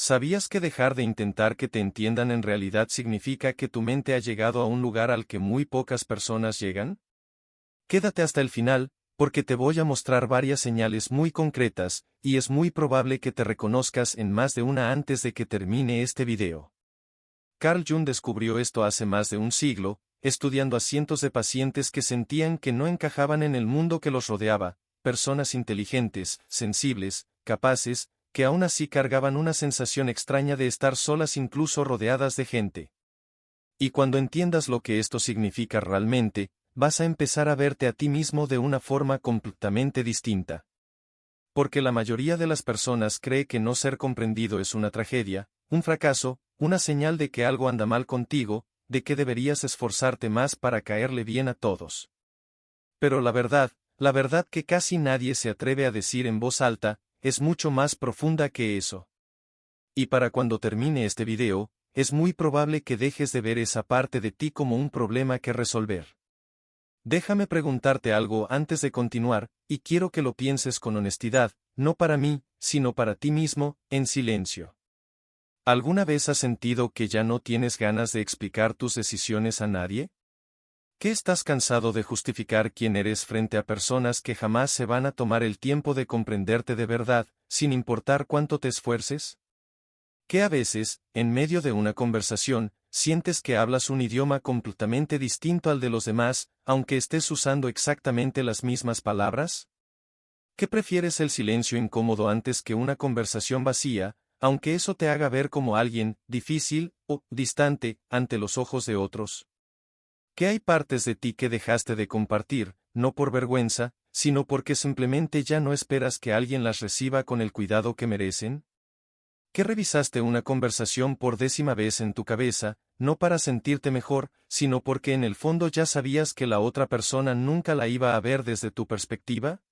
¿Sabías que dejar de intentar que te entiendan en realidad significa que tu mente ha llegado a un lugar al que muy pocas personas llegan? Quédate hasta el final, porque te voy a mostrar varias señales muy concretas, y es muy probable que te reconozcas en más de una antes de que termine este video. Carl Jung descubrió esto hace más de un siglo, estudiando a cientos de pacientes que sentían que no encajaban en el mundo que los rodeaba, personas inteligentes, sensibles, capaces, que aún así cargaban una sensación extraña de estar solas incluso rodeadas de gente. Y cuando entiendas lo que esto significa realmente, vas a empezar a verte a ti mismo de una forma completamente distinta. Porque la mayoría de las personas cree que no ser comprendido es una tragedia, un fracaso, una señal de que algo anda mal contigo, de que deberías esforzarte más para caerle bien a todos. Pero la verdad que casi nadie se atreve a decir en voz alta, es mucho más profunda que eso. Y para cuando termine este video, es muy probable que dejes de ver esa parte de ti como un problema que resolver. Déjame preguntarte algo antes de continuar, y quiero que lo pienses con honestidad, no para mí, sino para ti mismo, en silencio. ¿Alguna vez has sentido que ya no tienes ganas de explicar tus decisiones a nadie? ¿Qué estás cansado de justificar quién eres frente a personas que jamás se van a tomar el tiempo de comprenderte de verdad, sin importar cuánto te esfuerces? ¿Qué a veces, en medio de una conversación, sientes que hablas un idioma completamente distinto al de los demás, aunque estés usando exactamente las mismas palabras? ¿Qué prefieres el silencio incómodo antes que una conversación vacía, aunque eso te haga ver como alguien difícil o distante ante los ojos de otros? ¿Qué hay partes de ti que dejaste de compartir, no por vergüenza, sino porque simplemente ya no esperas que alguien las reciba con el cuidado que merecen? ¿Qué revisaste una conversación por 10ª vez en tu cabeza, no para sentirte mejor, sino porque en el fondo ya sabías que la otra persona nunca la iba a ver desde tu perspectiva?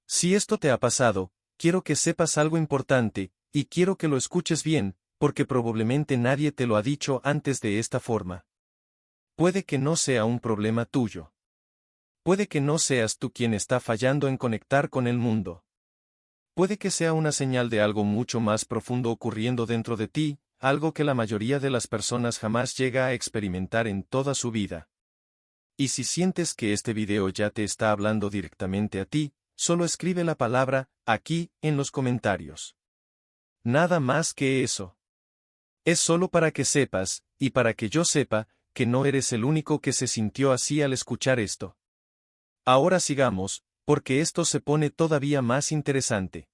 Si esto te ha pasado, quiero que sepas algo importante, y quiero que lo escuches bien, porque probablemente nadie te lo ha dicho antes de esta forma. Puede que no sea un problema tuyo. Puede que no seas tú quien está fallando en conectar con el mundo. Puede que sea una señal de algo mucho más profundo ocurriendo dentro de ti, algo que la mayoría de las personas jamás llega a experimentar en toda su vida. Y si sientes que este video ya te está hablando directamente a ti, solo escribe la palabra aquí en los comentarios. Nada más que eso. Es solo para que sepas, y para que yo sepa, que no eres el único que se sintió así al escuchar esto. Ahora sigamos, porque esto se pone todavía más interesante.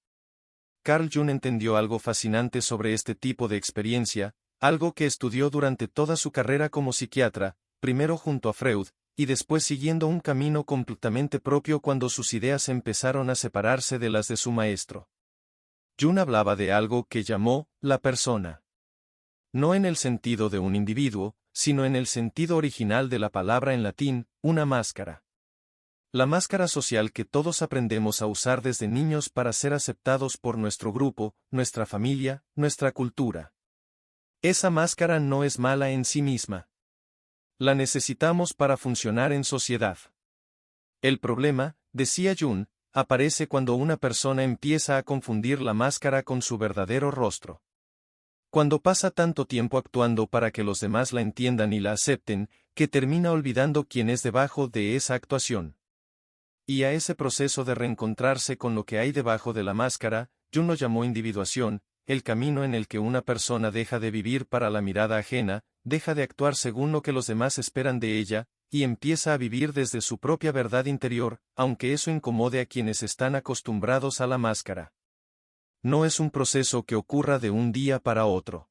Carl Jung entendió algo fascinante sobre este tipo de experiencia, algo que estudió durante toda su carrera como psiquiatra, primero junto a Freud, y después siguiendo un camino completamente propio cuando sus ideas empezaron a separarse de las de su maestro. Jung hablaba de algo que llamó la persona. No en el sentido de un individuo, sino en el sentido original de la palabra en latín, una máscara. La máscara social que todos aprendemos a usar desde niños para ser aceptados por nuestro grupo, nuestra familia, nuestra cultura. Esa máscara no es mala en sí misma. La necesitamos para funcionar en sociedad. El problema, decía Jung, aparece cuando una persona empieza a confundir la máscara con su verdadero rostro. Cuando pasa tanto tiempo actuando para que los demás la entiendan y la acepten, que termina olvidando quién es debajo de esa actuación. Y a ese proceso de reencontrarse con lo que hay debajo de la máscara, Jung lo llamó individuación, el camino en el que una persona deja de vivir para la mirada ajena, deja de actuar según lo que los demás esperan de ella, y empieza a vivir desde su propia verdad interior, aunque eso incomode a quienes están acostumbrados a la máscara. No es un proceso que ocurra de un día para otro.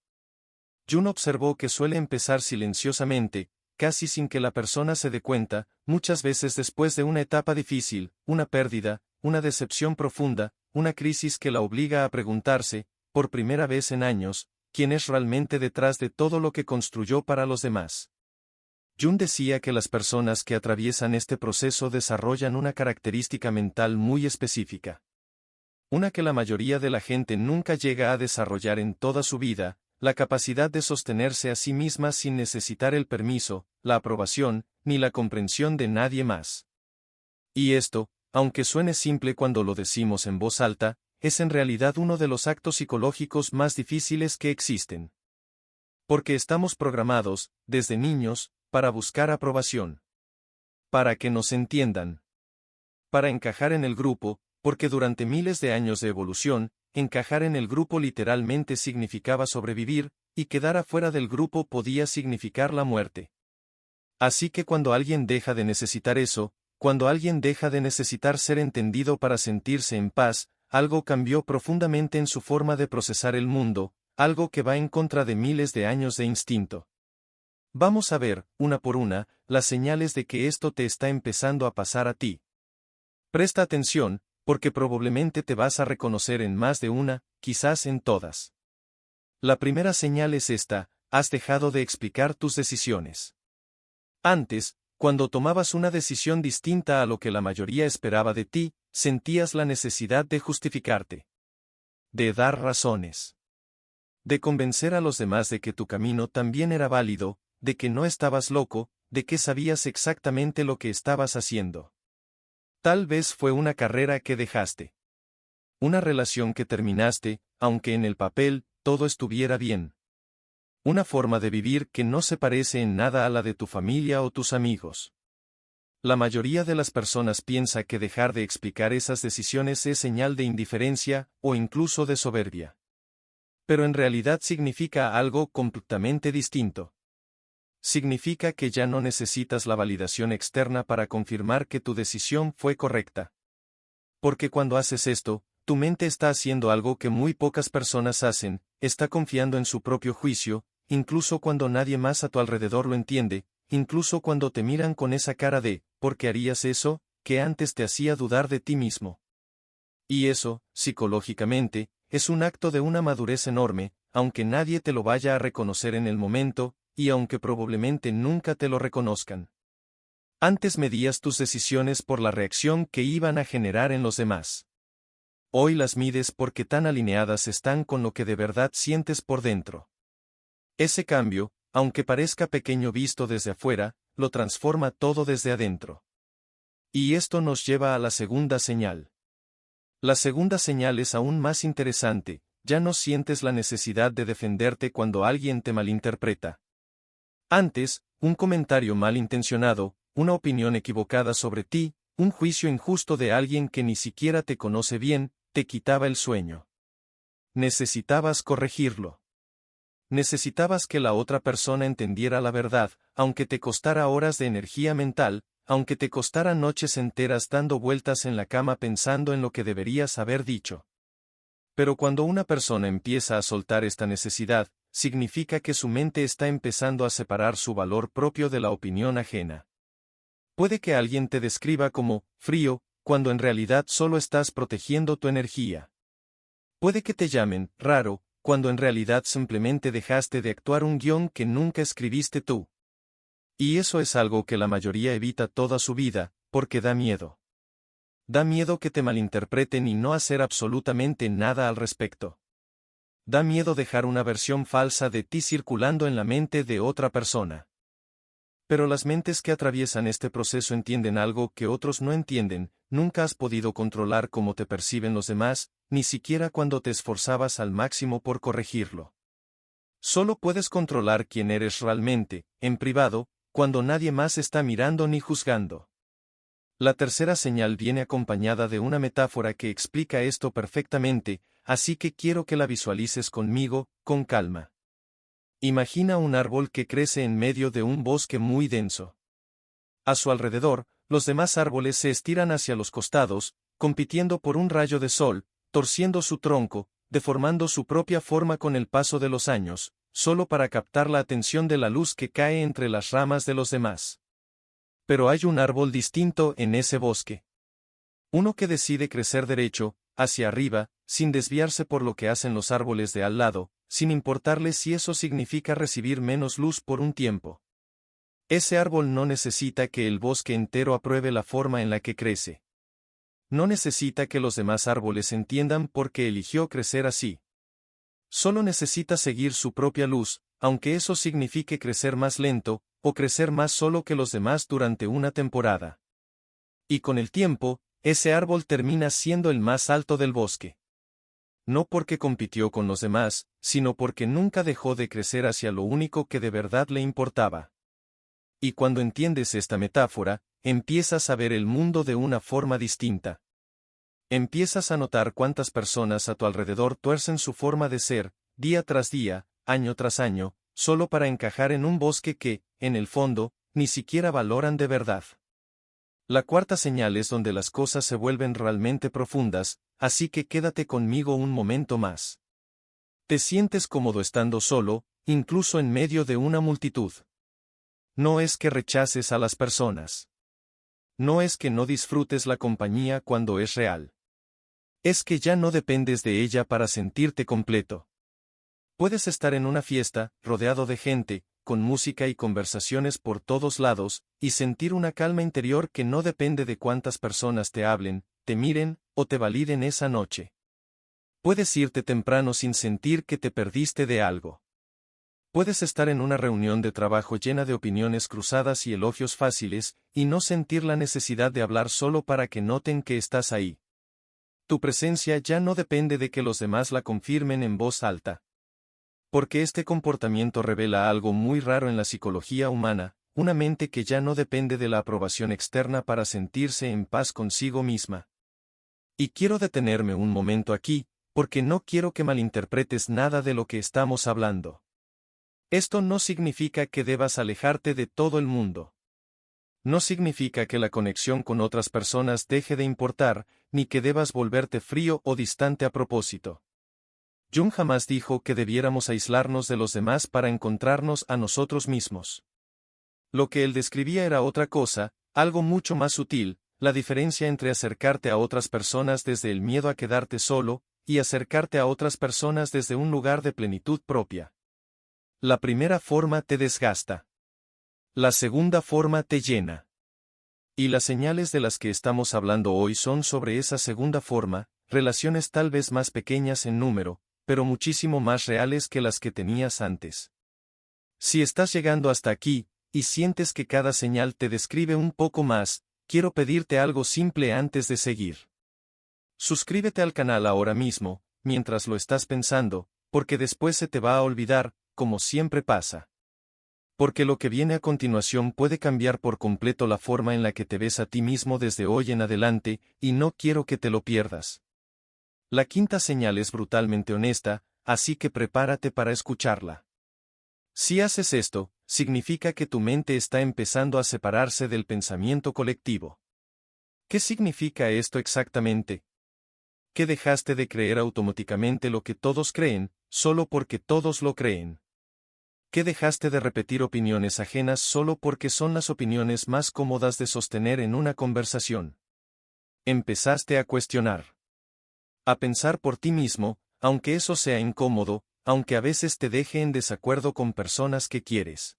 Jung observó que suele empezar silenciosamente, casi sin que la persona se dé cuenta, muchas veces después de una etapa difícil, una pérdida, una decepción profunda, una crisis que la obliga a preguntarse, por primera vez en años, quién es realmente detrás de todo lo que construyó para los demás. Jung decía que las personas que atraviesan este proceso desarrollan una característica mental muy específica. Una que la mayoría de la gente nunca llega a desarrollar en toda su vida, la capacidad de sostenerse a sí misma sin necesitar el permiso, la aprobación, ni la comprensión de nadie más. Y esto, aunque suene simple cuando lo decimos en voz alta, es en realidad uno de los actos psicológicos más difíciles que existen. Porque estamos programados, desde niños, para buscar aprobación. Para que nos entiendan. Para encajar en el grupo, porque durante miles de años de evolución, encajar en el grupo literalmente significaba sobrevivir, y quedar afuera del grupo podía significar la muerte. Así que cuando alguien deja de necesitar eso, cuando alguien deja de necesitar ser entendido para sentirse en paz, algo cambió profundamente en su forma de procesar el mundo, algo que va en contra de miles de años de instinto. Vamos a ver, una por una, las señales de que esto te está empezando a pasar a ti. Presta atención, porque probablemente te vas a reconocer en más de una, quizás en todas. La primera señal es esta: has dejado de explicar tus decisiones. Antes, cuando tomabas una decisión distinta a lo que la mayoría esperaba de ti, sentías la necesidad de justificarte. De dar razones. De convencer a los demás de que tu camino también era válido, de que no estabas loco, de que sabías exactamente lo que estabas haciendo. Tal vez fue una carrera que dejaste. Una relación que terminaste, aunque en el papel todo estuviera bien. Una forma de vivir que no se parece en nada a la de tu familia o tus amigos. La mayoría de las personas piensa que dejar de explicar esas decisiones es señal de indiferencia, o incluso de soberbia. Pero en realidad significa algo completamente distinto. Significa que ya no necesitas la validación externa para confirmar que tu decisión fue correcta. Porque cuando haces esto, tu mente está haciendo algo que muy pocas personas hacen, está confiando en su propio juicio, incluso cuando nadie más a tu alrededor lo entiende, incluso cuando te miran con esa cara de ¿por qué harías eso?, que antes te hacía dudar de ti mismo. Y eso, psicológicamente, es un acto de una madurez enorme, aunque nadie te lo vaya a reconocer en el momento, y aunque probablemente nunca te lo reconozcan. Antes medías tus decisiones por la reacción que iban a generar en los demás. Hoy las mides porque tan alineadas están con lo que de verdad sientes por dentro. Ese cambio, aunque parezca pequeño visto desde afuera, lo transforma todo desde adentro. Y esto nos lleva a la segunda señal. La segunda señal es aún más interesante: ya no sientes la necesidad de defenderte cuando alguien te malinterpreta. Antes, un comentario malintencionado, una opinión equivocada sobre ti, un juicio injusto de alguien que ni siquiera te conoce bien, te quitaba el sueño. Necesitabas corregirlo. Necesitabas que la otra persona entendiera la verdad, aunque te costara horas de energía mental, aunque te costara noches enteras dando vueltas en la cama pensando en lo que deberías haber dicho. Pero cuando una persona empieza a soltar esta necesidad, significa que su mente está empezando a separar su valor propio de la opinión ajena. Puede que alguien te describa como frío, cuando en realidad solo estás protegiendo tu energía. Puede que te llamen raro, cuando en realidad simplemente dejaste de actuar un guión que nunca escribiste tú. Y eso es algo que la mayoría evita toda su vida, porque da miedo. Da miedo que te malinterpreten y no hacer absolutamente nada al respecto. Da miedo dejar una versión falsa de ti circulando en la mente de otra persona. Pero las mentes que atraviesan este proceso entienden algo que otros no entienden: nunca has podido controlar cómo te perciben los demás, ni siquiera cuando te esforzabas al máximo por corregirlo. Solo puedes controlar quién eres realmente, en privado, cuando nadie más está mirando ni juzgando. La tercera señal viene acompañada de una metáfora que explica esto perfectamente, así que quiero que la visualices conmigo, con calma. Imagina un árbol que crece en medio de un bosque muy denso. A su alrededor, los demás árboles se estiran hacia los costados, compitiendo por un rayo de sol, torciendo su tronco, deformando su propia forma con el paso de los años, solo para captar la atención de la luz que cae entre las ramas de los demás. Pero hay un árbol distinto en ese bosque. Uno que decide crecer derecho, hacia arriba, sin desviarse por lo que hacen los árboles de al lado, sin importarle si eso significa recibir menos luz por un tiempo. Ese árbol no necesita que el bosque entero apruebe la forma en la que crece. No necesita que los demás árboles entiendan por qué eligió crecer así. Solo necesita seguir su propia luz, aunque eso signifique crecer más lento, o crecer más solo que los demás durante una temporada. Y con el tiempo, ese árbol termina siendo el más alto del bosque. no porque compitió con los demás, sino porque nunca dejó de crecer hacia lo único que de verdad le importaba. Y cuando entiendes esta metáfora, empiezas a ver el mundo de una forma distinta. Empiezas a notar cuántas personas a tu alrededor tuercen su forma de ser, día tras día, año tras año, solo para encajar en un bosque que, en el fondo, ni siquiera valoran de verdad. La cuarta señal es donde las cosas se vuelven realmente profundas, así que quédate conmigo un momento más. Te sientes cómodo estando solo, incluso en medio de una multitud. No es que rechaces a las personas. No es que no disfrutes la compañía cuando es real. Es que ya no dependes de ella para sentirte completo. Puedes estar en una fiesta, rodeado de gente, con música y conversaciones por todos lados, y sentir una calma interior que no depende de cuántas personas te hablen, te miren, o te validen esa noche. Puedes irte temprano sin sentir que te perdiste de algo. Puedes estar en una reunión de trabajo llena de opiniones cruzadas y elogios fáciles, y no sentir la necesidad de hablar solo para que noten que estás ahí. Tu presencia ya no depende de que los demás la confirmen en voz alta. Porque este comportamiento revela algo muy raro en la psicología humana, una mente que ya no depende de la aprobación externa para sentirse en paz consigo misma. Y quiero detenerme un momento aquí, porque no quiero que malinterpretes nada de lo que estamos hablando. Esto no significa que debas alejarte de todo el mundo. No significa que la conexión con otras personas deje de importar, ni que debas volverte frío o distante a propósito. Jung jamás dijo que debiéramos aislarnos de los demás para encontrarnos a nosotros mismos. Lo que él describía era otra cosa, algo mucho más sutil, la diferencia entre acercarte a otras personas desde el miedo a quedarte solo, y acercarte a otras personas desde un lugar de plenitud propia. La primera forma te desgasta. La segunda forma te llena. Y las señales de las que estamos hablando hoy son sobre esa segunda forma, relaciones tal vez más pequeñas en número, pero muchísimo más reales que las que tenías antes. Si estás llegando hasta aquí, y sientes que cada señal te describe un poco más, quiero pedirte algo simple antes de seguir. Suscríbete al canal ahora mismo, mientras lo estás pensando, porque después se te va a olvidar, como siempre pasa. Porque lo que viene a continuación puede cambiar por completo la forma en la que te ves a ti mismo desde hoy en adelante, y no quiero que te lo pierdas. La quinta señal es brutalmente honesta, así que prepárate para escucharla. Si haces esto, significa que tu mente está empezando a separarse del pensamiento colectivo. ¿Qué significa esto exactamente? Que dejaste de creer automáticamente lo que todos creen, solo porque todos lo creen. Que dejaste de repetir opiniones ajenas solo porque son las opiniones más cómodas de sostener en una conversación. Empezaste a cuestionar. A pensar por ti mismo, aunque eso sea incómodo, aunque a veces te deje en desacuerdo con personas que quieres.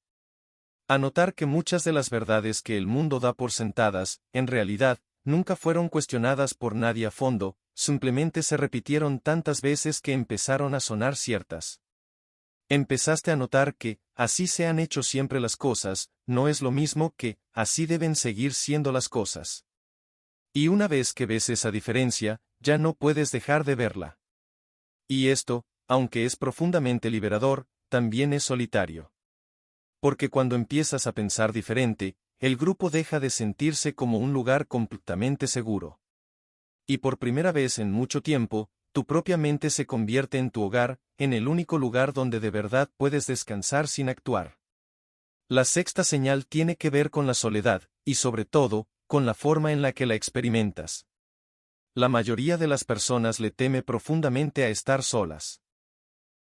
A notar que muchas de las verdades que el mundo da por sentadas, en realidad, nunca fueron cuestionadas por nadie a fondo, simplemente se repitieron tantas veces que empezaron a sonar ciertas. Empezaste a notar que, así se han hecho siempre las cosas, no es lo mismo que, así deben seguir siendo las cosas. Y una vez que ves esa diferencia, ya no puedes dejar de verla. Y esto, aunque es profundamente liberador, también es solitario. Porque cuando empiezas a pensar diferente, el grupo deja de sentirse como un lugar completamente seguro. Y por primera vez en mucho tiempo, tu propia mente se convierte en tu hogar, en el único lugar donde de verdad puedes descansar sin actuar. La sexta señal tiene que ver con la soledad, y sobre todo, con la forma en la que la experimentas. La mayoría de las personas le teme profundamente a estar solas.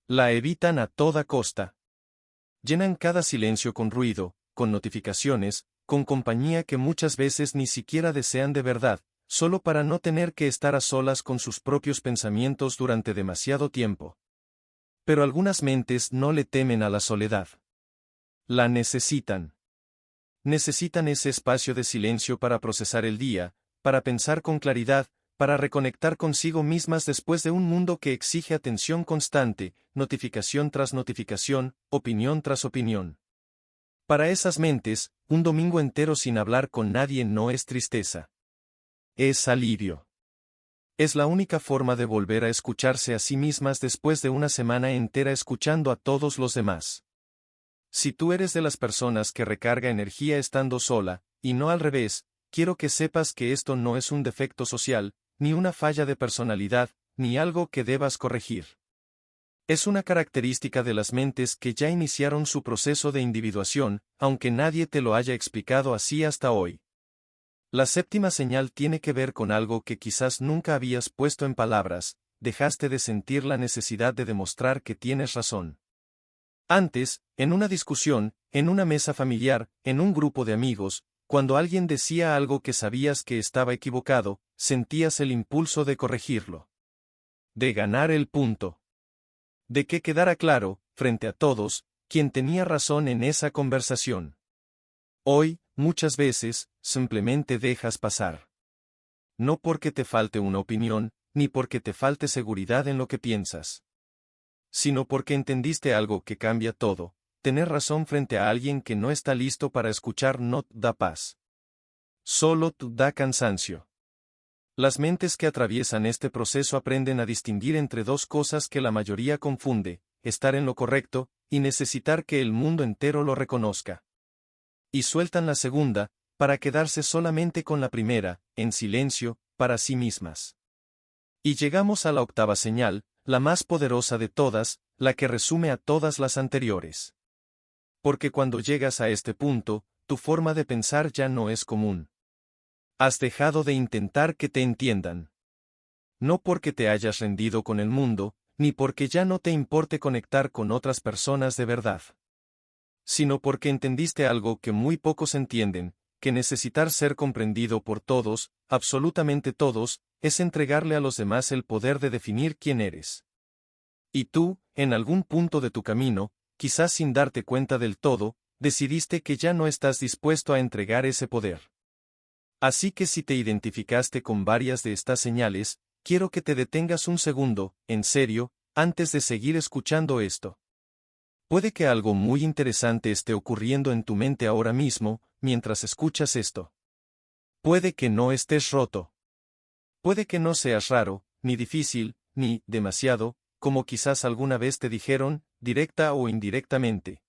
La evitan a toda costa. Llenan cada silencio con ruido, con notificaciones, con compañía que muchas veces ni siquiera desean de verdad, solo para no tener que estar a solas con sus propios pensamientos durante demasiado tiempo. Pero algunas mentes no le temen a la soledad. La necesitan. Necesitan ese espacio de silencio para procesar el día, para pensar con claridad, para reconectar consigo mismas después de un mundo que exige atención constante, notificación tras notificación, opinión tras opinión. Para esas mentes, un domingo entero sin hablar con nadie no es tristeza. Es alivio. Es la única forma de volver a escucharse a sí mismas después de una semana entera escuchando a todos los demás. Si tú eres de las personas que recarga energía estando sola, y no al revés, quiero que sepas que esto no es un defecto social, ni una falla de personalidad, ni algo que debas corregir. Es una característica de las mentes que ya iniciaron su proceso de individuación, aunque nadie te lo haya explicado así hasta hoy. La séptima señal tiene que ver con algo que quizás nunca habías puesto en palabras: dejaste de sentir la necesidad de demostrar que tienes razón. Antes, en una discusión, en una mesa familiar, en un grupo de amigos, cuando alguien decía algo que sabías que estaba equivocado, sentías el impulso de corregirlo. De ganar el punto. De que quedara claro, frente a todos, quién tenía razón en esa conversación. Hoy, muchas veces, simplemente dejas pasar. No porque te falte una opinión, ni porque te falte seguridad en lo que piensas, sino porque entendiste algo que cambia todo. Tener razón frente a alguien que no está listo para escuchar no da paz. Solo da cansancio. Las mentes que atraviesan este proceso aprenden a distinguir entre dos cosas que la mayoría confunde: estar en lo correcto, y necesitar que el mundo entero lo reconozca. Y sueltan la segunda, para quedarse solamente con la primera, en silencio, para sí mismas. Y llegamos a la octava señal, la más poderosa de todas, la que resume a todas las anteriores. Porque cuando llegas a este punto, tu forma de pensar ya no es común. Has dejado de intentar que te entiendan. No porque te hayas rendido con el mundo, ni porque ya no te importe conectar con otras personas de verdad, sino porque entendiste algo que muy pocos entienden: que necesitar ser comprendido por todos, absolutamente todos, es entregarle a los demás el poder de definir quién eres. Y tú, en algún punto de tu camino, quizás sin darte cuenta del todo, decidiste que ya no estás dispuesto a entregar ese poder. Así que si te identificaste con varias de estas señales, quiero que te detengas un segundo, en serio, antes de seguir escuchando esto. Puede que algo muy interesante esté ocurriendo en tu mente ahora mismo, mientras escuchas esto. Puede que no estés roto. Puede que no seas raro, ni difícil, ni demasiado, como quizás alguna vez te dijeron, directa o indirectamente.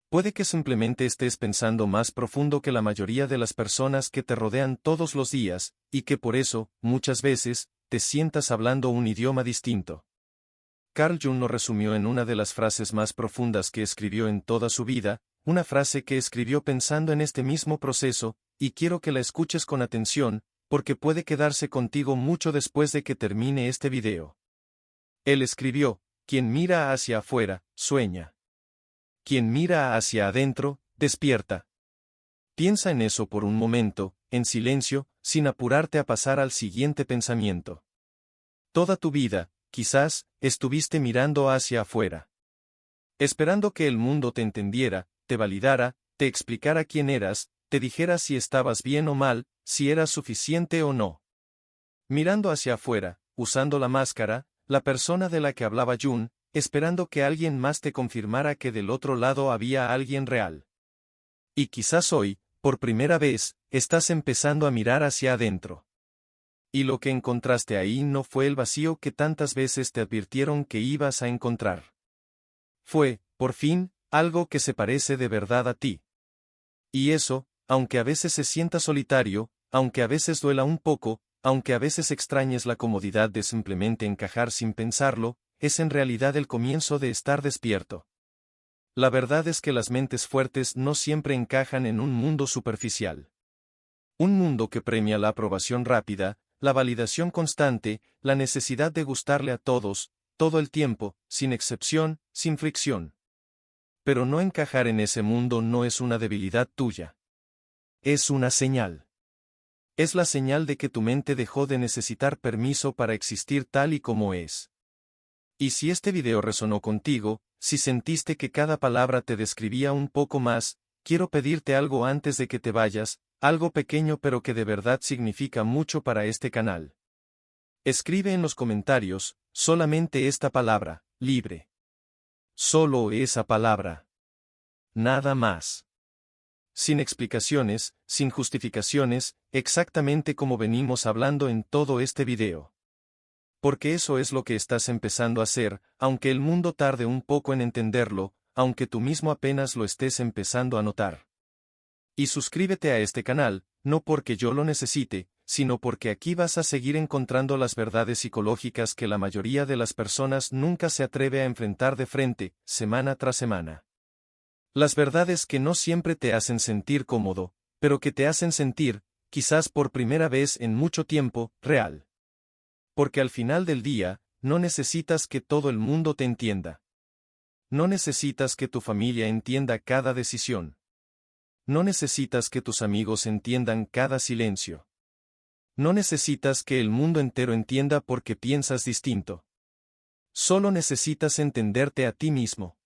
Puede que simplemente estés pensando más profundo que la mayoría de las personas que te rodean todos los días, y que por eso, muchas veces, te sientas hablando un idioma distinto. Carl Jung lo resumió en una de las frases más profundas que escribió en toda su vida, una frase que escribió pensando en este mismo proceso, y quiero que la escuches con atención, porque puede quedarse contigo mucho después de que termine este video. Él escribió: quien mira hacia afuera, sueña. Quien mira hacia adentro, despierta. Piensa en eso por un momento, en silencio, sin apurarte a pasar al siguiente pensamiento. Toda tu vida, quizás, estuviste mirando hacia afuera, esperando que el mundo te entendiera, te validara, te explicara quién eras, te dijera si estabas bien o mal, si eras suficiente o no. Mirando hacia afuera, usando la máscara, la persona de la que hablaba Jung, esperando que alguien más te confirmara que del otro lado había alguien real. Y quizás hoy, por primera vez, estás empezando a mirar hacia adentro. Y lo que encontraste ahí no fue el vacío que tantas veces te advirtieron que ibas a encontrar. Fue, por fin, algo que se parece de verdad a ti. Y eso, aunque a veces se sienta solitario, aunque a veces duela un poco, aunque a veces extrañes la comodidad de simplemente encajar sin pensarlo, es en realidad el comienzo de estar despierto. La verdad es que las mentes fuertes no siempre encajan en un mundo superficial. Un mundo que premia la aprobación rápida, la validación constante, la necesidad de gustarle a todos, todo el tiempo, sin excepción, sin fricción. Pero no encajar en ese mundo no es una debilidad tuya. Es una señal. Es la señal de que tu mente dejó de necesitar permiso para existir tal y como es. Y si este video resonó contigo, si sentiste que cada palabra te describía un poco más, quiero pedirte algo antes de que te vayas, algo pequeño pero que de verdad significa mucho para este canal. Escribe en los comentarios, solamente esta palabra: libre. Solo esa palabra. Nada más. Sin explicaciones, sin justificaciones, exactamente como venimos hablando en todo este video. porque eso es lo que estás empezando a hacer, aunque el mundo tarde un poco en entenderlo, aunque tú mismo apenas lo estés empezando a notar. Y suscríbete a este canal, no porque yo lo necesite, sino porque aquí vas a seguir encontrando las verdades psicológicas que la mayoría de las personas nunca se atreve a enfrentar de frente, semana tras semana. Las verdades que no siempre te hacen sentir cómodo, pero que te hacen sentir, quizás por primera vez en mucho tiempo, real. Porque al final del día, no necesitas que todo el mundo te entienda. No necesitas que tu familia entienda cada decisión. No necesitas que tus amigos entiendan cada silencio. No necesitas que el mundo entero entienda por qué piensas distinto. Solo necesitas entenderte a ti mismo.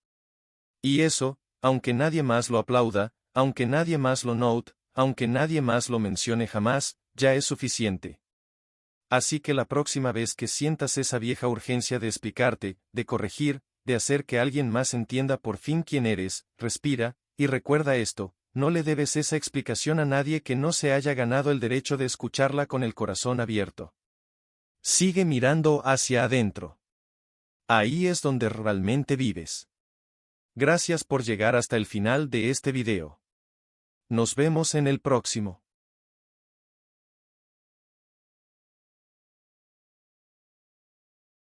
Y eso, aunque nadie más lo aplauda, aunque nadie más lo note, aunque nadie más lo mencione jamás, ya es suficiente. Así que la próxima vez que sientas esa vieja urgencia de explicarte, de corregir, de hacer que alguien más entienda por fin quién eres, respira, y recuerda esto: no le debes esa explicación a nadie que no se haya ganado el derecho de escucharla con el corazón abierto. Sigue mirando hacia adentro. Ahí es donde realmente vives. Gracias por llegar hasta el final de este video. Nos vemos en el próximo.